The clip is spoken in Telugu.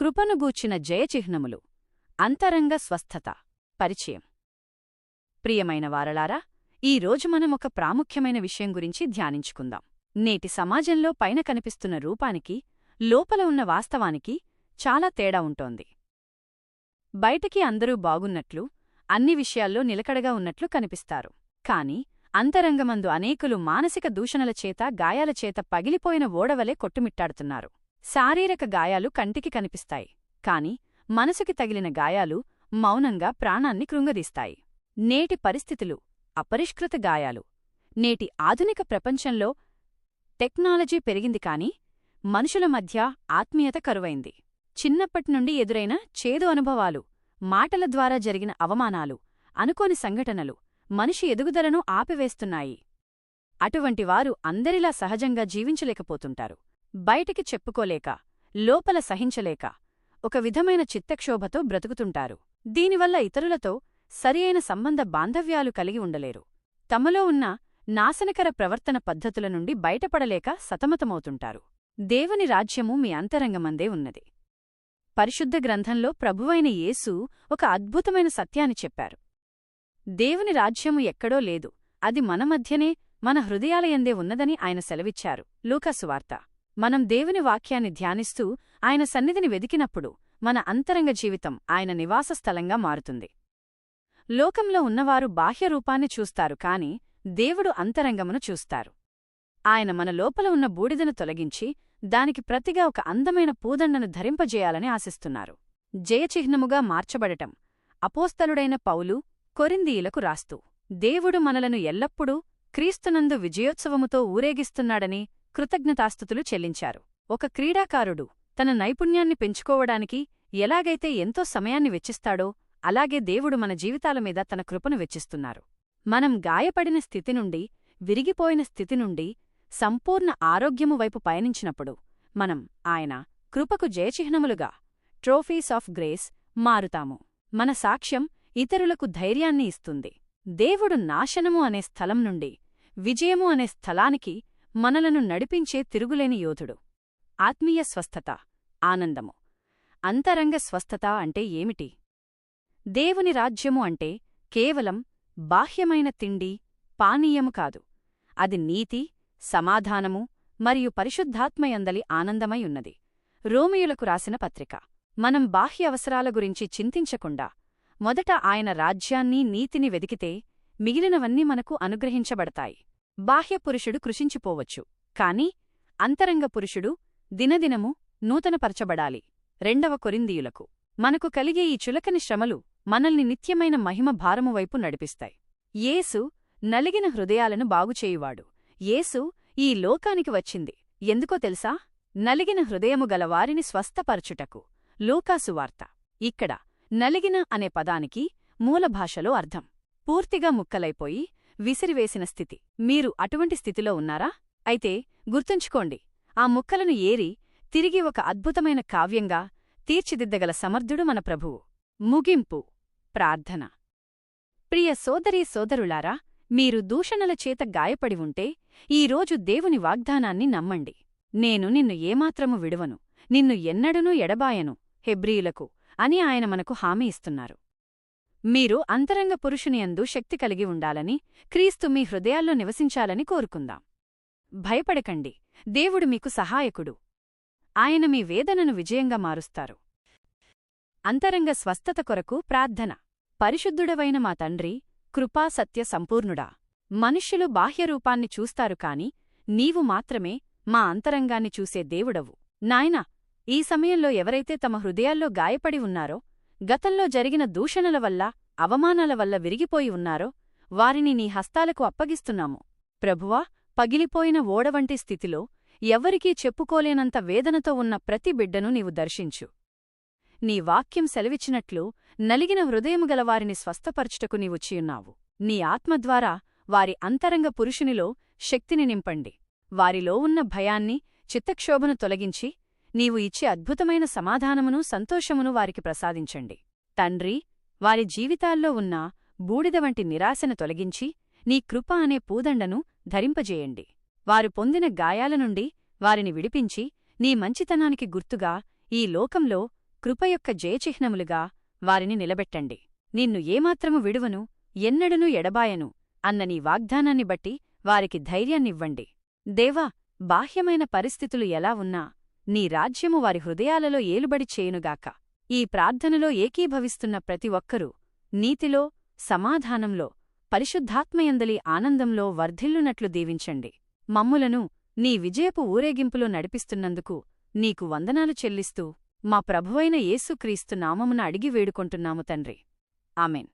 కృపను గూర్చిన జయచిహ్నములు. అంతరంగ స్వస్థత. పరిచయం. ప్రియమైన వారలారా, ఈ రోజు మనం ఒక ప్రాముఖ్యమైన విషయం గురించి ధ్యానించుకుందాం. నేటి సమాజంలో పైన కనిపిస్తున్న రూపానికి, లోపల ఉన్న వాస్తవానికి చాలా తేడా ఉంటోంది. బయటికి అందరూ బాగున్నట్లు, అన్ని విషయాల్లో నిలకడగా ఉన్నట్లు కనిపిస్తారు. కాని అంతరంగమందు అనేకులు మానసిక దూషణల చేత, గాయాల చేత పగిలిపోయిన ఓడవలే కొట్టుమిట్టాడుతున్నారు. శారీరక గాయాలు కంటికి కనిపిస్తాయి, కాని మనసుకి తగిలిన గాయాలు మౌనంగా ప్రాణాన్ని కృంగదీస్తాయి. నేటి పరిస్థితులు అపరిష్కృత గాయాలు. నేటి ఆధునిక ప్రపంచంలో టెక్నాలజీ పెరిగింది కాని మనుషుల మధ్య ఆత్మీయత కరువైంది. చిన్నప్పటినుండి ఎదురైన చేదు అనుభవాలు, మాటల ద్వారా జరిగిన అవమానాలు, అనుకోని సంఘటనలు మనిషి ఎదుగుదలను ఆపివేస్తున్నాయి. అటువంటివారు అందరిలా సహజంగా జీవించలేకపోతుంటారు. బయటికి చెప్పుకోలేక, లోపల సహించలేక ఒక విధమైన చిత్తక్షోభతో బ్రతుకుతుంటారు. దీనివల్ల ఇతరులతో సరియైన సంబంధ బాంధవ్యాలు కలిగి ఉండలేరు. తమలో ఉన్న నాశనకర ప్రవర్తన పద్ధతుల నుండి బయటపడలేక సతమతమవుతుంటారు. దేవుని రాజ్యము మీ అంతరంగమందే ఉన్నది. పరిశుద్ధ గ్రంథంలో ప్రభువైన యేసు ఒక అద్భుతమైన సత్యాన్ని చెప్పారు. దేవుని రాజ్యము ఎక్కడో లేదు, అది మన మధ్యనే, మన హృదయాలయందే ఉన్నదని ఆయన సెలవిచ్చారు. లూకాసు వార్త. మనం దేవుని వాక్యాన్ని ధ్యానిస్తూ ఆయన సన్నిధిని వెదికినప్పుడు మన అంతరంగ జీవితం ఆయన నివాస స్థలంగా మారుతుంది. లోకంలో ఉన్నవారు బాహ్యరూపాన్ని చూస్తారు కాని దేవుడు అంతరంగమును చూస్తారు. ఆయన మన లోపల ఉన్న బూడిదను తొలగించి దానికి ప్రతిగా ఒక అందమైన పూదండను ధరింపజేయాలని ఆశిస్తున్నారు. జయచిహ్నముగా మార్చబడటం. అపోస్తలుడైన పౌలు కొరింథీయులకు రాస్తూ, దేవుడు మనలను ఎల్లప్పుడూ క్రీస్తునందు విజయోత్సవముతో ఊరేగిస్తున్నాడని కృతజ్ఞతాస్తుతులు చెల్లించారు. ఒక క్రీడాకారుడు తన నైపుణ్యాన్ని పెంచుకోవడానికి ఎలాగైతే ఎంతో సమయాన్ని వెచ్చిస్తాడో, అలాగే దేవుడు మన జీవితాల మీద తన కృపను వెచ్చిస్తున్నారు. మనం గాయపడిన స్థితి నుండి, విరిగిపోయిన స్థితి నుండి సంపూర్ణ ఆరోగ్యము వైపు పయనించినప్పుడు మనం ఆయన కృపకు జయచిహ్నములుగా, ట్రోఫీస్ ఆఫ్ గ్రేస్, మారుతాము. మన సాక్ష్యం ఇతరులకు ధైర్యాన్ని ఇస్తుంది. దేవుడు నాశనము అనే స్థలం నుండి విజయము అనే స్థలానికి మనలను నడిపించే తిరుగులేని యోధుడు. ఆత్మీయ స్వస్థత. ఆనందము. అంతరంగ స్వస్థత అంటే ఏమిటి? దేవుని రాజ్యము అంటే కేవలం బాహ్యమైన తిండి, పానీయము కాదు. అది నీతి, సమాధానము మరియు పరిశుద్ధాత్మయందలి ఆనందమై ఉన్నది. రోమియులకు రాసిన పత్రిక. మనం బాహ్య అవసరాల గురించి చింతించకుండా మొదట ఆయన రాజ్యాన్ని, నీతిని వెదికితే మిగిలినవన్నీ మనకు అనుగ్రహించబడతాయి. బాహ్య పురుషుడు కృశించిపోవచ్చు, కాని అంతరంగ పురుషుడు దినదినము నూతనపరచబడాలి. 2 కొరింథీయులకు. మనకు కలిగే ఈ చులకని శ్రమలు మనల్ని నిత్యమైన మహిమ భారము వైపు నడిపిస్తాయి. యేసు నలిగిన హృదయాలను బాగుచేయువాడు. యేసు ఈ లోకానికి వచ్చింది ఎందుకో తెలుసా? నలిగిన హృదయము గలవారిని స్వస్థపరచుటకు. లూకాసు వార్త. ఇక్కడ నలిగిన అనే పదానికి మూలభాషలో అర్థం పూర్తిగా ముక్కలైపోయి విసిరివేసిన స్థితి. మీరు అటువంటి స్థితిలో ఉన్నారా? అయితే గుర్తుంచుకోండి, ఆ ముక్కలను ఏరి తిరిగి ఒక అద్భుతమైన కావ్యంగా తీర్చిదిద్దగల సమర్థుడు మన ప్రభువు. ముగింపు. ప్రార్థన. ప్రియ సోదరీ సోదరులారా, మీరు దూషణల చేత గాయపడి ఉంటే ఈరోజు దేవుని వాగ్దానాన్ని నమ్మండి. నేను నిన్ను ఏమాత్రము విడువను, నిన్ను ఎన్నడూనూ ఎడబాయను, హెబ్రీయులకు అని ఆయన మనకు హామీ ఇస్తున్నారు. మీరు అంతరంగ పురుషునియందు శక్తి కలిగి ఉండాలని, క్రీస్తు మీ హృదయాల్లో నివసించాలని కోరుకుందాం. భయపడకండి, దేవుడు మీకు సహాయకుడు. ఆయన మీ వేదనను విజయంగా మారుస్తారు. అంతరంగ స్వస్థత కొరకు ప్రార్థన. పరిశుద్ధుడవైన మా తండ్రి, కృపా సత్య సంపూర్ణుడా, మనుష్యులు బాహ్యరూపాన్ని చూస్తారు కాని నీవు మాత్రమే మా అంతరంగాన్ని చూసే దేవుడవు. నాయనా, ఈ సమయంలో ఎవరైతే తమ హృదయాల్లో గాయపడి ఉన్నారో, గతంలో జరిగిన దూషణల వల్ల, అవమానాల వల్ల విరిగిపోయి ఉన్నారో వారిని నీ హస్తాలకు అప్పగిస్తున్నాము. ప్రభువా, పగిలిపోయిన ఓడవంటి స్థితిలో ఎవ్వరికీ చెప్పుకోలేనంత వేదనతో ఉన్న ప్రతి బిడ్డను నీవు దర్శించు. నీ వాక్యం సెలవిచ్చినట్లు నలిగిన హృదయము గలవారిని స్వస్థపరచుటకు నీవుచ్చియున్నావు. నీ ఆత్మద్వారా వారి అంతరంగ పురుషునిలో శక్తిని నింపండి. వారిలో ఉన్న భయాన్ని, చిత్తక్షోభను తొలగించి నీవు ఇచ్చే అద్భుతమైన సమాధానమును, సంతోషమును వారికి ప్రసాదించండి. తండ్రి, వారి జీవితాల్లో ఉన్న బూడిద వంటి నిరాశను తొలగించి నీ కృప అనే పూదండను ధరింపజేయండి. వారు పొందిన గాయాల నుండి వారిని విడిపించి నీ మంచితనానికి గుర్తుగా ఈ లోకంలో కృప యొక్క జయచిహ్నములుగా వారిని నిలబెట్టండి. నిన్ను ఏమాత్రము విడువను, ఎన్నడనూ ఎడబాయను అన్న నీ వాగ్దానాన్ని బట్టి వారికి ధైర్యాన్నివ్వండి. దేవా, బాహ్యమైన పరిస్థితులు ఎలా ఉన్నా నీ రాజ్యము వారి హృదయాలలో ఏలుబడి చేయునుగాక. ఈ ప్రార్థనలో ఏకీభవిస్తున్న ప్రతి ఒక్కరూ నీతిలో, సమాధానంలో, పరిశుద్ధాత్మయందలి ఆనందంలో వర్ధిల్లునట్లు దీవించండి. మమ్ములను నీ విజయపు ఊరేగింపులో నడిపిస్తున్నందుకు నీకు వందనాలు చెల్లిస్తూ మా ప్రభువైన యేసుక్రీస్తు నామమున అడిగి వేడుకొంటున్నాము తండ్రి. ఆమెన్.